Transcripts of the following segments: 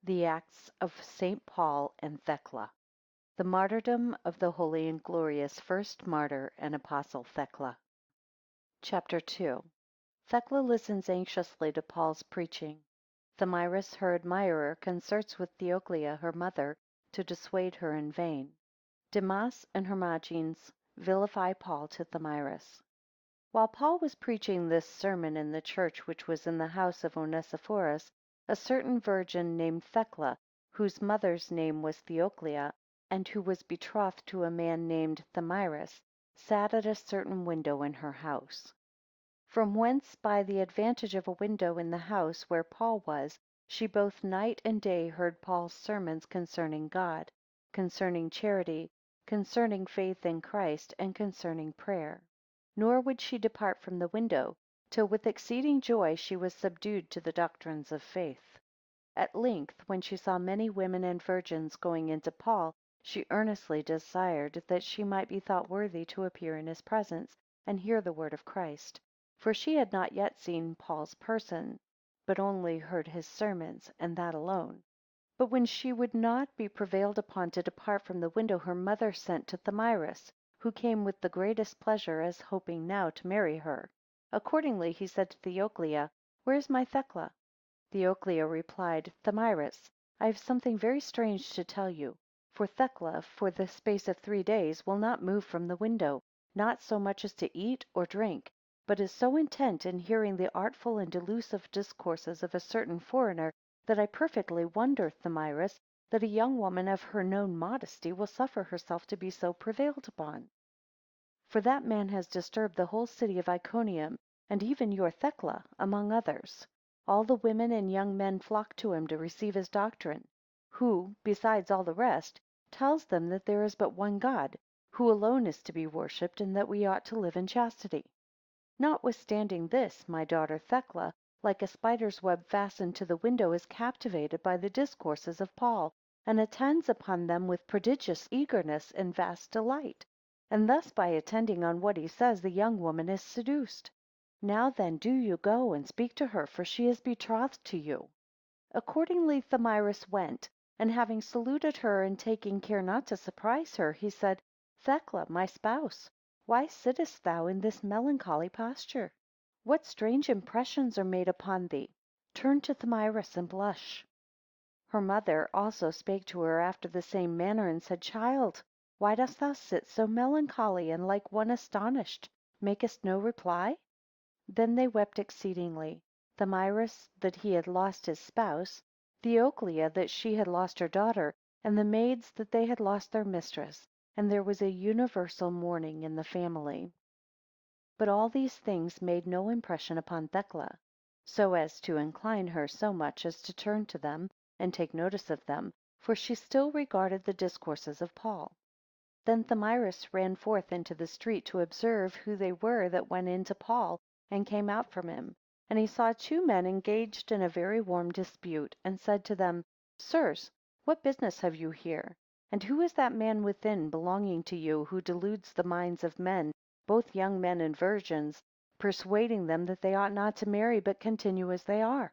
The Acts of St. Paul and Thecla. The martyrdom of the holy and glorious first martyr and apostle Thecla. Chapter 2. Thecla listens anxiously to Paul's preaching. Thamyris, her admirer, concerts with Theoclia, her mother, to dissuade her in vain. Demas and Hermogenes vilify Paul to Thamyris. While Paul was preaching this sermon in the church which was in the house of Onesiphorus, a certain virgin named Thecla, whose mother's name was Theoclia, and who was betrothed to a man named Thamyris, sat at a certain window in her house. From whence, by the advantage of a window in the house where Paul was, she both night and day heard Paul's sermons concerning God, concerning charity, concerning faith in Christ, and concerning prayer. Nor would she depart from the window, till with exceeding joy she was subdued to the doctrines of faith. At length, when she saw many women and virgins going into Paul, she earnestly desired that she might be thought worthy to appear in his presence, and hear the word of Christ. For she had not yet seen Paul's person, but only heard his sermons, and that alone. But when she would not be prevailed upon to depart from the window, her mother sent to Thamyris, who came with the greatest pleasure, as hoping now to marry her. Accordingly he said to Theoclia, Where is my Thecla? Theoclia replied, Thamyris, I have something very strange to tell you. For Thecla, for the space of 3 days, will not move from the window, not so much as to eat or drink, but is so intent in hearing the artful and delusive discourses of a certain foreigner, that I perfectly wonder, Thamyris, that a young woman of her known modesty will suffer herself to be so prevailed upon. For that man has disturbed the whole city of Iconium, and even your Thecla, among others. All the women and young men flock to him to receive his doctrine, who, besides all the rest, tells them that there is but one God, who alone is to be worshipped, and that we ought to live in chastity. Notwithstanding this, my daughter Thecla, like a spider's web fastened to the window, is captivated by the discourses of Paul, and attends upon them with prodigious eagerness and vast delight. And thus by attending on what he says, the young woman is seduced. Now then do you go and speak to her, for she is betrothed to you. Accordingly Thamyris went, and having saluted her, and taking care not to surprise her, he said, Thecla, my spouse, why sittest thou in this melancholy posture? What strange impressions are made upon thee? Turn to Thamyris and blush. Her mother also spake to her after the same manner, and said, Child, why dost thou sit so melancholy, and like one astonished, makest no reply? Then they wept exceedingly, Thamyris that he had lost his spouse, Theoclia that she had lost her daughter, and the maids that they had lost their mistress, and there was a universal mourning in the family. But all these things made no impression upon Thecla, so as to incline her so much as to turn to them, and take notice of them, for she still regarded the discourses of Paul. Then Thamyris ran forth into the street to observe who they were that went in to Paul, and came out from him. And he saw 2 men engaged in a very warm dispute, and said to them, Sirs, what business have you here? And who is that man within belonging to you, who deludes the minds of men, both young men and virgins, persuading them that they ought not to marry, but continue as they are?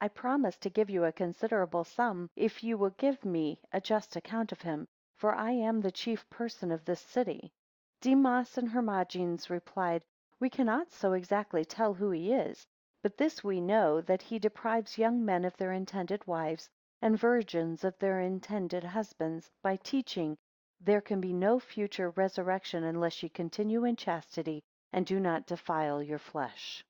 I promise to give you a considerable sum, if you will give me a just account of him, for I am the chief person of this city. Demas and Hermogenes replied, We cannot so exactly tell who he is, but this we know, that he deprives young men of their intended wives, and virgins of their intended husbands, by teaching, there can be no future resurrection unless ye continue in chastity, and do not defile your flesh.